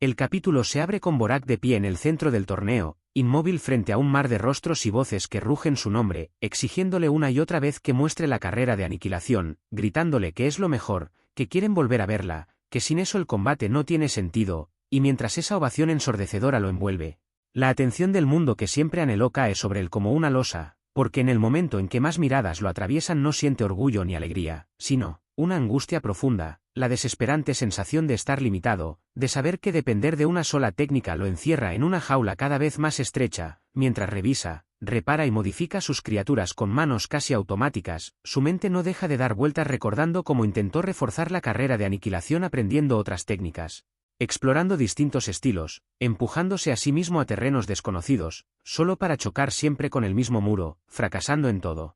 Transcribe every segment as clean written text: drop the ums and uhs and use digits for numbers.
El capítulo se abre con Borak de pie en el centro del torneo, inmóvil frente a un mar de rostros y voces que rugen su nombre, exigiéndole una y otra vez que muestre la carrera de aniquilación, gritándole que es lo mejor, que quieren volver a verla, que sin eso el combate no tiene sentido, y mientras esa ovación ensordecedora lo envuelve, la atención del mundo que siempre anheló cae sobre él como una losa, porque en el momento en que más miradas lo atraviesan no siente orgullo ni alegría, sino una angustia profunda, la desesperante sensación de estar limitado, de saber que depender de una sola técnica lo encierra en una jaula cada vez más estrecha, mientras revisa, repara y modifica sus criaturas con manos casi automáticas, su mente no deja de dar vueltas recordando cómo intentó reforzar la carrera de aniquilación aprendiendo otras técnicas, explorando distintos estilos, empujándose a sí mismo a terrenos desconocidos, solo para chocar siempre con el mismo muro, fracasando en todo.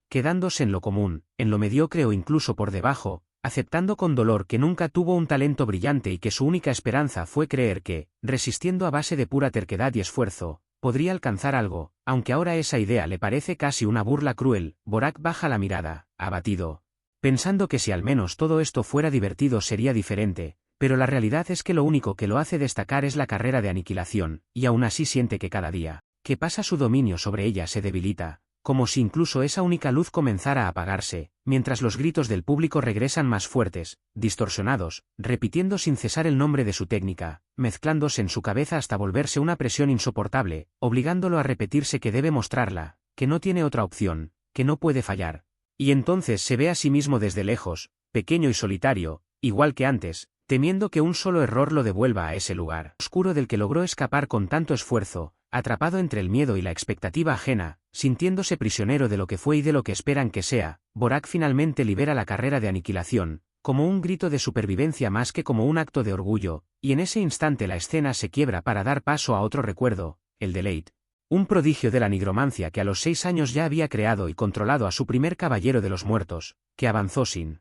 Quedándose en lo común, en lo mediocre o incluso por debajo, aceptando con dolor que nunca tuvo un talento brillante y que su única esperanza fue creer que, resistiendo a base de pura terquedad y esfuerzo, podría alcanzar algo, aunque ahora esa idea le parece casi una burla cruel. Borak baja la mirada, abatido, pensando que si al menos todo esto fuera divertido sería diferente, pero la realidad es que lo único que lo hace destacar es la carrera de aniquilación, y aún así siente que cada día que pasa su dominio sobre ella se debilita, como si incluso esa única luz comenzara a apagarse, mientras los gritos del público regresan más fuertes, distorsionados, repitiendo sin cesar el nombre de su técnica, mezclándose en su cabeza hasta volverse una presión insoportable, obligándolo a repetirse que debe mostrarla, que no tiene otra opción, que no puede fallar. Y entonces se ve a sí mismo desde lejos, pequeño y solitario, igual que antes, temiendo que un solo error lo devuelva a ese lugar oscuro del que logró escapar con tanto esfuerzo, atrapado entre el miedo y la expectativa ajena, sintiéndose prisionero de lo que fue y de lo que esperan que sea. Borak finalmente libera la carrera de aniquilación, como un grito de supervivencia más que como un acto de orgullo, y en ese instante la escena se quiebra para dar paso a otro recuerdo, el de Leith, un prodigio de la nigromancia que a los 6 años ya había creado y controlado a su primer caballero de los muertos, que avanzó sin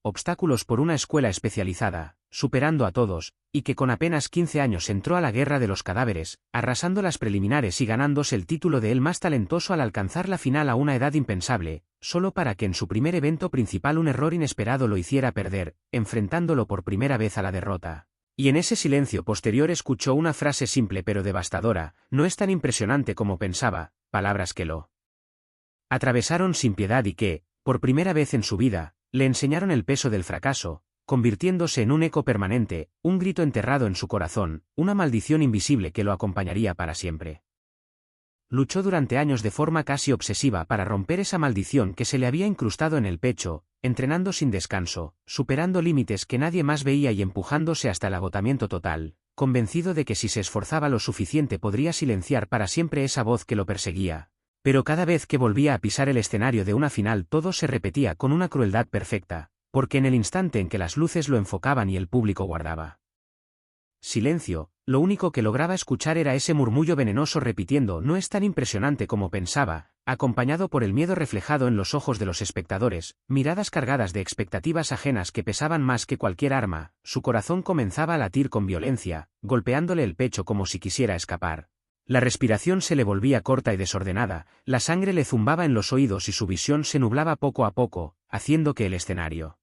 obstáculos por una escuela especializada, superando a todos, y que con apenas 15 años entró a la guerra de los cadáveres, arrasando las preliminares y ganándose el título de el más talentoso al alcanzar la final a una edad impensable, solo para que en su primer evento principal un error inesperado lo hiciera perder, enfrentándolo por primera vez a la derrota. Y en ese silencio posterior escuchó una frase simple pero devastadora: no es tan impresionante como pensaba, palabras que lo atravesaron sin piedad y que, por primera vez en su vida, le enseñaron el peso del fracaso, convirtiéndose en un eco permanente, un grito enterrado en su corazón, una maldición invisible que lo acompañaría para siempre. Luchó durante años de forma casi obsesiva para romper esa maldición que se le había incrustado en el pecho, entrenando sin descanso, superando límites que nadie más veía y empujándose hasta el agotamiento total, convencido de que si se esforzaba lo suficiente podría silenciar para siempre esa voz que lo perseguía. Pero cada vez que volvía a pisar el escenario de una final todo se repetía con una crueldad perfecta, porque en el instante en que las luces lo enfocaban y el público guardaba silencio, lo único que lograba escuchar era ese murmullo venenoso repitiendo no es tan impresionante como pensaba, acompañado por el miedo reflejado en los ojos de los espectadores, miradas cargadas de expectativas ajenas que pesaban más que cualquier arma. Su corazón comenzaba a latir con violencia, golpeándole el pecho como si quisiera escapar. La respiración se le volvía corta y desordenada, la sangre le zumbaba en los oídos y su visión se nublaba poco a poco, haciendo que el escenario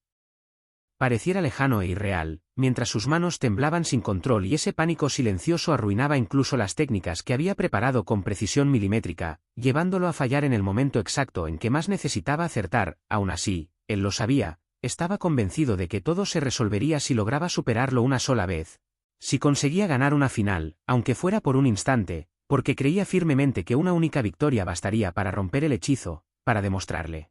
pareciera lejano e irreal, mientras sus manos temblaban sin control y ese pánico silencioso arruinaba incluso las técnicas que había preparado con precisión milimétrica, llevándolo a fallar en el momento exacto en que más necesitaba acertar. Aún así, él lo sabía, estaba convencido de que todo se resolvería si lograba superarlo una sola vez. Si conseguía ganar una final, aunque fuera por un instante, porque creía firmemente que una única victoria bastaría para romper el hechizo, para demostrarle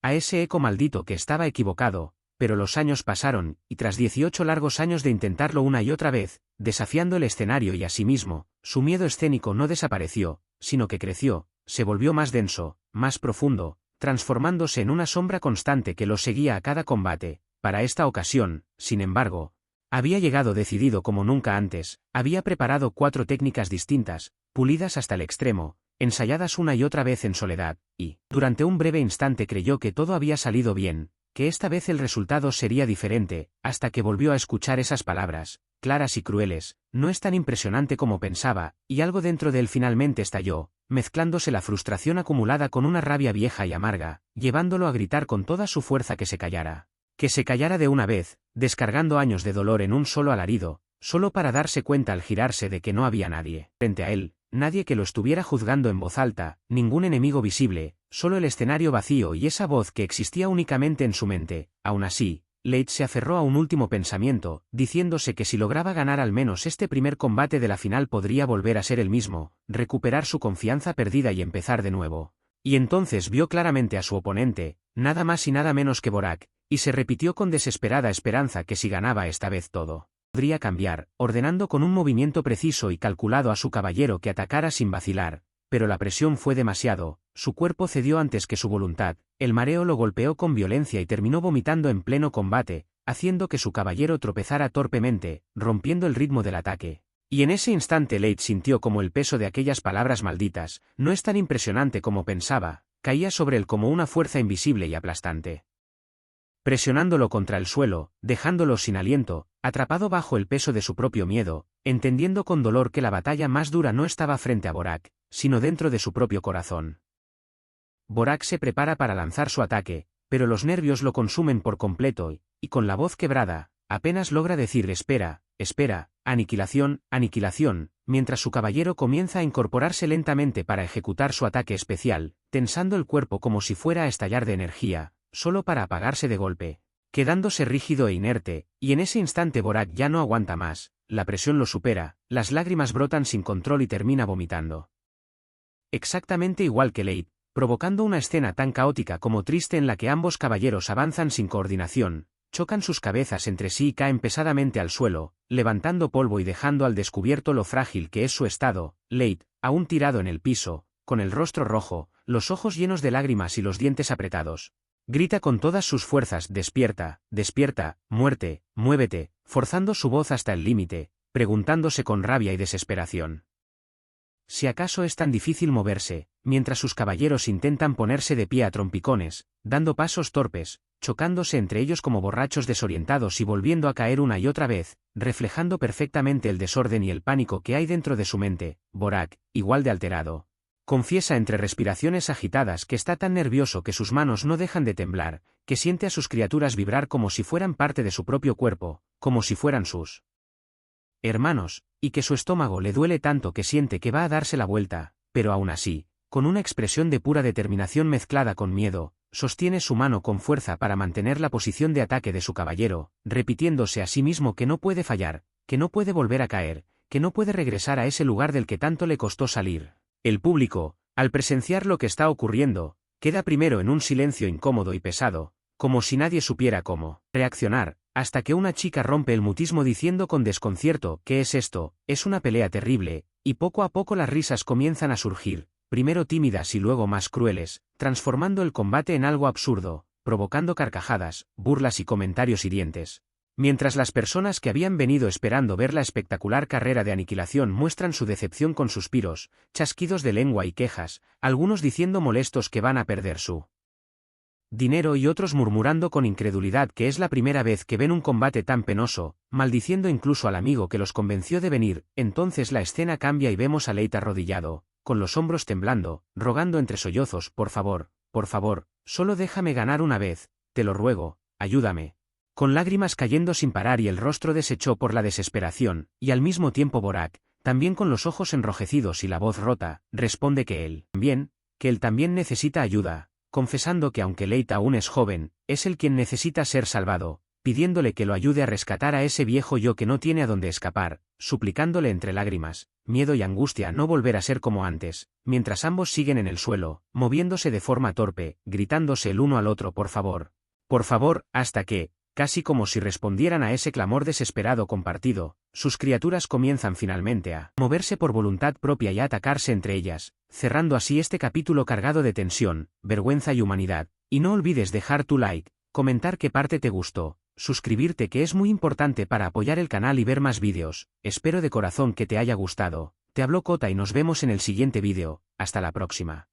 a ese eco maldito que estaba equivocado. Pero los años pasaron, y tras 18 largos años de intentarlo una y otra vez, desafiando el escenario y a sí mismo, su miedo escénico no desapareció, sino que creció, se volvió más denso, más profundo, transformándose en una sombra constante que lo seguía a cada combate. Para esta ocasión, sin embargo, había llegado decidido como nunca antes, había preparado 4 técnicas distintas, pulidas hasta el extremo, ensayadas una y otra vez en soledad, y, durante un breve instante creyó que todo había salido bien, que esta vez el resultado sería diferente, hasta que volvió a escuchar esas palabras, claras y crueles: no es tan impresionante como pensaba, y algo dentro de él finalmente estalló, mezclándose la frustración acumulada con una rabia vieja y amarga, llevándolo a gritar con toda su fuerza que se callara, Que se callara de una vez, descargando años de dolor en un solo alarido, solo para darse cuenta al girarse de que no había nadie frente a él, nadie que lo estuviera juzgando en voz alta, ningún enemigo visible, solo el escenario vacío y esa voz que existía únicamente en su mente. Aún así, Leigh se aferró a un último pensamiento, diciéndose que si lograba ganar al menos este primer combate de la final podría volver a ser el mismo, recuperar su confianza perdida y empezar de nuevo. Y entonces vio claramente a su oponente, nada más y nada menos que Borak, y se repitió con desesperada esperanza que si ganaba esta vez todo podría cambiar, ordenando con un movimiento preciso y calculado a su caballero que atacara sin vacilar, pero la presión fue demasiado, su cuerpo cedió antes que su voluntad, el mareo lo golpeó con violencia y terminó vomitando en pleno combate, haciendo que su caballero tropezara torpemente, rompiendo el ritmo del ataque. Y en ese instante Leigh sintió como el peso de aquellas palabras malditas, no es tan impresionante como pensaba, caía sobre él como una fuerza invisible y aplastante. Presionándolo contra el suelo, dejándolo sin aliento, atrapado bajo el peso de su propio miedo, entendiendo con dolor que la batalla más dura no estaba frente a Borak, sino dentro de su propio corazón. Borak se prepara para lanzar su ataque, pero los nervios lo consumen por completo y con la voz quebrada, apenas logra decir espera, espera, aniquilación, aniquilación, mientras su caballero comienza a incorporarse lentamente para ejecutar su ataque especial, tensando el cuerpo como si fuera a estallar de energía, solo para apagarse de golpe, quedándose rígido e inerte, y en ese instante Borak ya no aguanta más, la presión lo supera, las lágrimas brotan sin control y termina vomitando. Exactamente igual que Leigh, provocando una escena tan caótica como triste en la que ambos caballeros avanzan sin coordinación, chocan sus cabezas entre sí y caen pesadamente al suelo, levantando polvo y dejando al descubierto lo frágil que es su estado. Leigh, aún tirado en el piso, con el rostro rojo, los ojos llenos de lágrimas y los dientes apretados, grita con todas sus fuerzas despierta, despierta, muerte, muévete, forzando su voz hasta el límite, preguntándose con rabia y desesperación si acaso es tan difícil moverse, mientras sus caballeros intentan ponerse de pie a trompicones, dando pasos torpes, chocándose entre ellos como borrachos desorientados y volviendo a caer una y otra vez, reflejando perfectamente el desorden y el pánico que hay dentro de su mente. Borak, igual de alterado, confiesa entre respiraciones agitadas que está tan nervioso que sus manos no dejan de temblar, que siente a sus criaturas vibrar como si fueran parte de su propio cuerpo, como si fueran sus hermanos, y que su estómago le duele tanto que siente que va a darse la vuelta, pero aún así, con una expresión de pura determinación mezclada con miedo, sostiene su mano con fuerza para mantener la posición de ataque de su caballero, repitiéndose a sí mismo que no puede fallar, que no puede volver a caer, que no puede regresar a ese lugar del que tanto le costó salir. El público, al presenciar lo que está ocurriendo, queda primero en un silencio incómodo y pesado, como si nadie supiera cómo reaccionar, hasta que una chica rompe el mutismo diciendo con desconcierto ¿qué es esto? Es una pelea terrible, y poco a poco las risas comienzan a surgir, primero tímidas y luego más crueles, transformando el combate en algo absurdo, provocando carcajadas, burlas y comentarios hirientes. Mientras las personas que habían venido esperando ver la espectacular carrera de aniquilación muestran su decepción con suspiros, chasquidos de lengua y quejas, algunos diciendo molestos que van a perder su dinero y otros murmurando con incredulidad que es la primera vez que ven un combate tan penoso, maldiciendo incluso al amigo que los convenció de venir. Entonces la escena cambia y vemos a Leigh arrodillado, con los hombros temblando, rogando entre sollozos por favor, solo déjame ganar una vez, te lo ruego, ayúdame. Con lágrimas cayendo sin parar y el rostro deshecho por la desesperación, y al mismo tiempo Borak, también con los ojos enrojecidos y la voz rota, responde que él también necesita ayuda, confesando que aunque Leigh aún es joven, es él quien necesita ser salvado, pidiéndole que lo ayude a rescatar a ese viejo yo que no tiene a dónde escapar, suplicándole entre lágrimas, miedo y angustia no volver a ser como antes, mientras ambos siguen en el suelo, moviéndose de forma torpe, gritándose el uno al otro por favor, hasta que, casi como si respondieran a ese clamor desesperado compartido, sus criaturas comienzan finalmente a moverse por voluntad propia y a atacarse entre ellas, cerrando así este capítulo cargado de tensión, vergüenza y humanidad. Y no olvides dejar tu like, comentar qué parte te gustó, suscribirte que es muy importante para apoyar el canal y ver más vídeos. Espero de corazón que te haya gustado. Te habló Kota y nos vemos en el siguiente vídeo. Hasta la próxima.